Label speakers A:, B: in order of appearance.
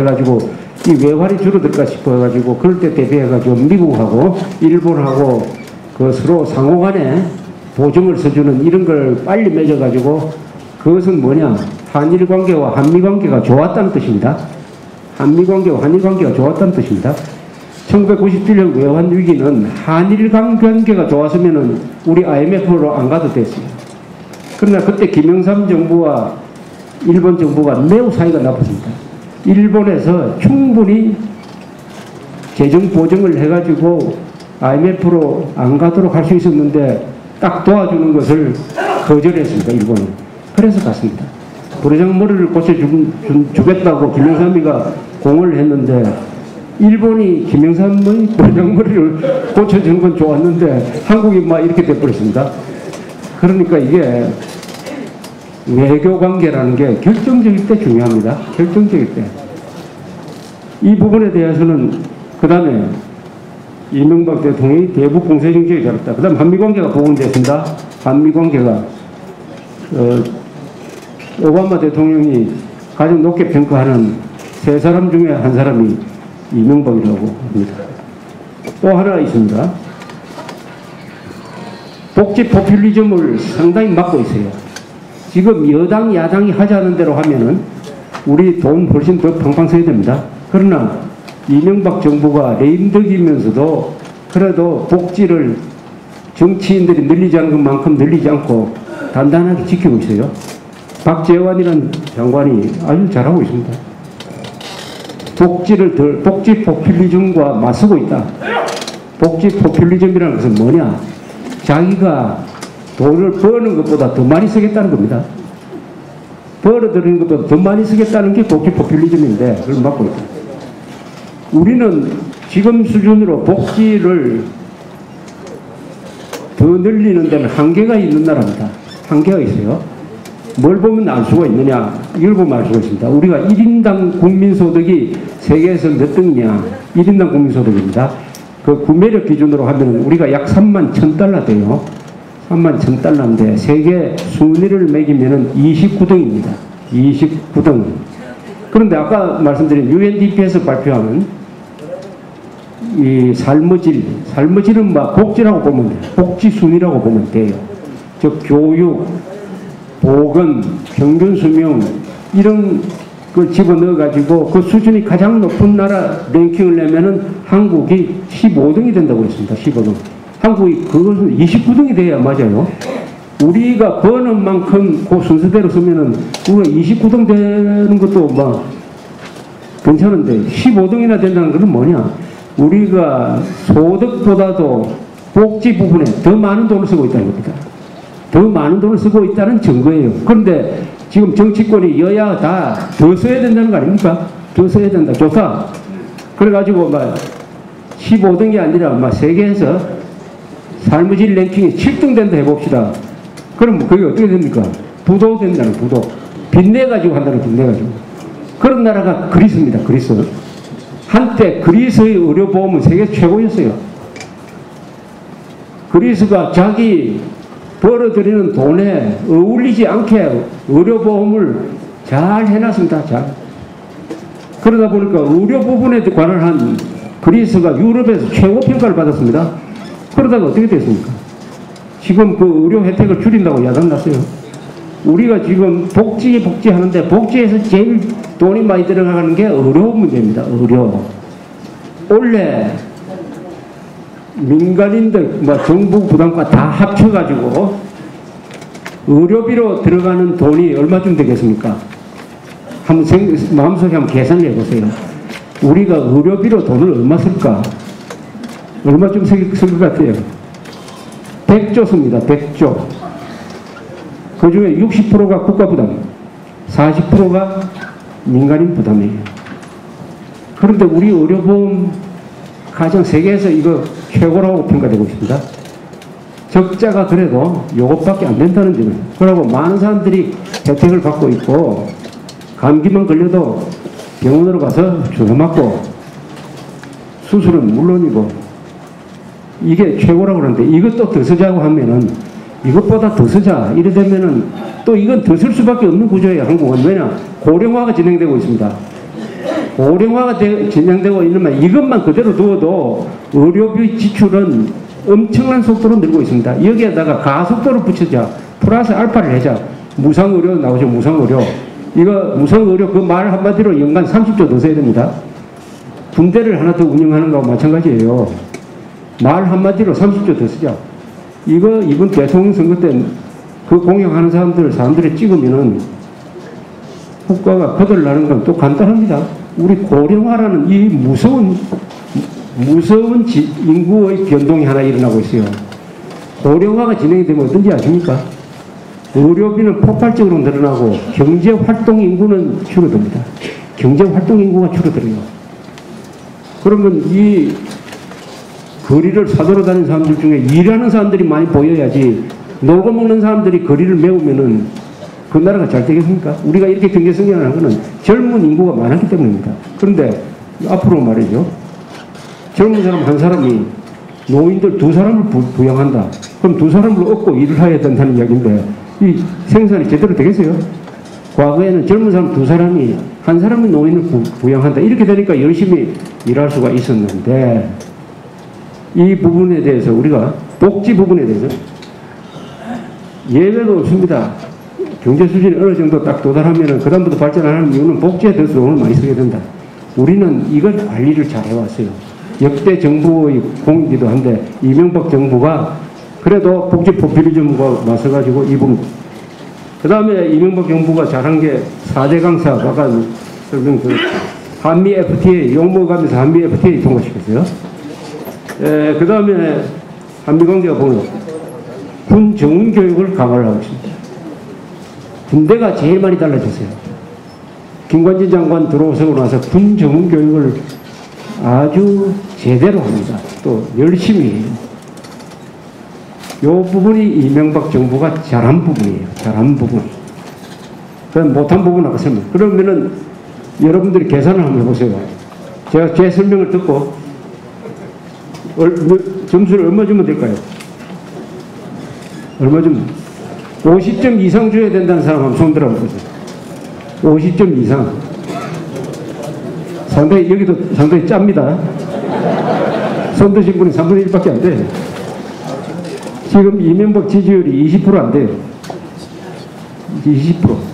A: 그래가지고 이 외환이 줄어들까 싶어가지고 그럴 때 대비해가지고 미국하고 일본하고 그 서로 상호간에 보증을 써주는 이런 걸 빨리 맺어가지고 그것은 뭐냐? 한일 관계와 한미 관계가 좋았다는 뜻입니다. 한미 관계와 한일 관계가 좋았다는 뜻입니다. 1997년 외환 위기는 한일 관계가 좋았으면은 우리 IMF로 안 가도 됐어요. 그러나 그때 김영삼 정부와 일본 정부가 매우 사이가 나빴습니다. 일본에서 충분히 재정 보증을 해가지고 IMF로 안 가도록 할 수 있었는데 딱 도와주는 것을 거절했습니다. 일본은. 그래서 갔습니다. 부회장 머리를 고쳐주겠다고 김영삼이가 공을 했는데 일본이 김영삼의 부회장 머리를 고쳐주는 건 좋았는데 한국이 막 이렇게 돼버렸습니다. 그러니까 이게 외교 관계라는 게 결정적일 때 중요합니다. 결정적일 때. 이 부분에 대해서는 그 다음에 이명박 대통령이 대북 공세 정책이 잘했다. 그 다음 한미 관계가 복원됐습니다. 한미 관계가 오바마 대통령이 가장 높게 평가하는 세 사람 중에 한 사람이 이명박이라고 합니다. 또 하나 있습니다. 복지 포퓰리즘을 상당히 막고 있어요. 지금 여당, 야당이 하자는 대로 하면은 우리 돈 훨씬 더 팡팡 써야 됩니다. 그러나 이명박 정부가 레임덕이면서도 그래도 복지를 정치인들이 늘리지 않은 것만큼 늘리지 않고 단단하게 지키고 있어요. 박재환이라는 장관이 아주 잘하고 있습니다. 복지 포퓰리즘과 맞서고 있다. 복지 포퓰리즘이라는 것은 뭐냐? 자기가 돈을 버는 것보다 더 많이 쓰겠다는 겁니다. 벌어들이는 것보다 더 많이 쓰겠다는 게 복지 포퓰리즘인데 그걸 막고 있다. 우리는 지금 수준으로 복지를 더 늘리는 데는 한계가 있는 나라입니다. 한계가 있어요. 뭘 보면 알 수가 있느냐? 이걸 보면 알 수가 있습니다. 우리가 1인당 국민소득이 세계에서 몇 등이냐? 1인당 국민소득입니다. 그 구매력 기준으로 하면 우리가 약 31,000달러 돼요. 31,000달러인데 세계 순위를 매기면 29등입니다. 29등. 그런데 아까 말씀드린 UNDP에서 발표하는 이 삶의 질은 막 복지라고 보면 돼요. 복지 순위라고 보면 돼요. 즉 교육, 보건, 평균 수명 이런 걸 집어넣어 가지고 그 수준이 가장 높은 나라 랭킹을 내면은 한국이 15등이 된다고 했습니다. 15등. 한국이 그것은 29등이 돼야 맞아요. 우리가 버는 만큼 그 순서대로 쓰면은 우리가 29등 되는 것도 막 괜찮은데 15등이나 된다는 것은 뭐냐? 우리가 소득보다도 복지 부분에 더 많은 돈을 쓰고 있다는 겁니다. 더 많은 돈을 쓰고 있다는 증거예요. 그런데 지금 정치권이 여야 다 더 써야 된다는 거 아닙니까? 더 써야 된다. 좋다. 그래가지고 막 15등이 아니라 막 세계에서 삶의 질 랭킹이 7등 된다 해봅시다. 그럼 그게 어떻게 됩니까? 부도 된다는 부도. 빚내가지고 한다는 빚내가지고. 그런 나라가 그리스입니다. 그리스. 한때 그리스의 의료보험은 세계 최고였어요. 그리스가 자기 벌어들이는 돈에 어울리지 않게 의료보험을 잘 해놨습니다. 잘. 그러다 보니까 의료 부분에 관한 한 그리스가 유럽에서 최고 평가를 받았습니다. 그러다가 어떻게 됐습니까? 지금 그 의료 혜택을 줄인다고 야단 났어요. 우리가 지금 복지하는데 복지에서 제일 돈이 많이 들어가는 게 의료 문제입니다. 의료. 원래 민간인들, 정부 부담과 다 합쳐가지고 의료비로 들어가는 돈이 얼마쯤 되겠습니까? 마음속에 한번 계산을 해보세요. 우리가 의료비로 돈을 얼마 쓸까? 얼마쯤 쓸 것 같아요? 100조 씁니다. 100조. 그 중에 60%가 국가 부담, 40%가 민간인 부담이에요. 그런데 우리 의료보험 가장 세계에서 이거 최고라고 평가되고 있습니다. 적자가 그래도 이것밖에 안 된다는 점이에요. 그러고 많은 사람들이 혜택을 받고 있고 감기만 걸려도 병원으로 가서 주사 맞고 수술은 물론이고 이게 최고라고 그러는데 이것도 더 쓰자고 하면은 이것보다 더 쓰자 이래 되면은 또 이건 더 쓸 수밖에 없는 구조예요. 한국은. 왜냐? 고령화가 진행되고 있습니다. 고령화가 진행되고 있는 이것만 그대로 두어도 의료비 지출은 엄청난 속도로 늘고 있습니다. 여기에다가 가속도를 붙이자. 플러스 알파를 해자. 무상의료 나오죠. 무상의료. 이거 무상의료 그 말 한마디로 연간 30조 더 써야 됩니다. 군대를 하나 더 운영하는 거하고 마찬가지예요. 말 한마디로 30조 더 쓰자. 이거 이번 대통령 선거 때 그 공약하는 사람들이 찍으면은 국가가 거덜나는 건 또 간단합니다. 우리 고령화라는 이 무서운 인구의 변동이 하나 일어나고 있어요. 고령화가 진행이 되면 어떤지 아십니까? 의료비는 폭발적으로 늘어나고 경제활동 인구는 줄어듭니다. 경제활동 인구가 줄어들어요. 그러면 이 거리를 사도로 다니는 사람들 중에 일하는 사람들이 많이 보여야지 놀고 먹는 사람들이 거리를 메우면은 그 나라가 잘 되겠습니까? 우리가 이렇게 경제 성장하는 것은 젊은 인구가 많았기 때문입니다. 그런데 앞으로 말이죠. 젊은 사람 한 사람이 노인들 두 사람을 부양한다. 그럼 두 사람을 얻고 일을 해야 된다는 이야기인데 이 생산이 제대로 되겠어요? 과거에는 젊은 사람 두 사람이 한 사람이 노인을 부양한다. 이렇게 되니까 열심히 일할 수가 있었는데 이 부분에 대해서 우리가 복지 부분에 대해서 예외가 없습니다. 경제 수준이 어느 정도 딱 도달하면은 그다음부터 발전 안 하는 이유는 복지에 대해서 돈을 많이 쓰게 된다. 우리는 이걸 관리를 잘 해왔어요. 역대 정부의 공이기도 한데 이명박 정부가 그래도 복지 포퓰리즘과 맞서가지고 이 부분. 그 다음에 이명박 정부가 잘한 게 4대 강사 아까 설명 한미 FTA 용모가면서 한미 FTA 통과시켰어요. 그 다음에 한미 관계가 보면 군 정훈 교육을 강화를 하고 있습니다. 군대가 제일 많이 달라졌어요. 김관진 장관 들어오고 나서 군 정훈 교육을 아주 제대로 합니다. 또 열심히 해요. 이 부분이 이명박 정부가 잘한 부분이에요. 잘한 부분. 그럼 못한 부분 아까 설명. 그러면은 여러분들이 계산을 한번 해보세요. 제가 제 설명을 듣고 점수를 얼마 주면 될까요? 얼마 주면? 50점 이상 줘야 된다는 사람 한번 손 들어보세요. 50점 이상. 상당히, 여기도 상당히 짭니다. 손 드신 분이 3분의 1밖에 안 돼. 지금 이명박 지지율이 20% 안 돼요. 20%.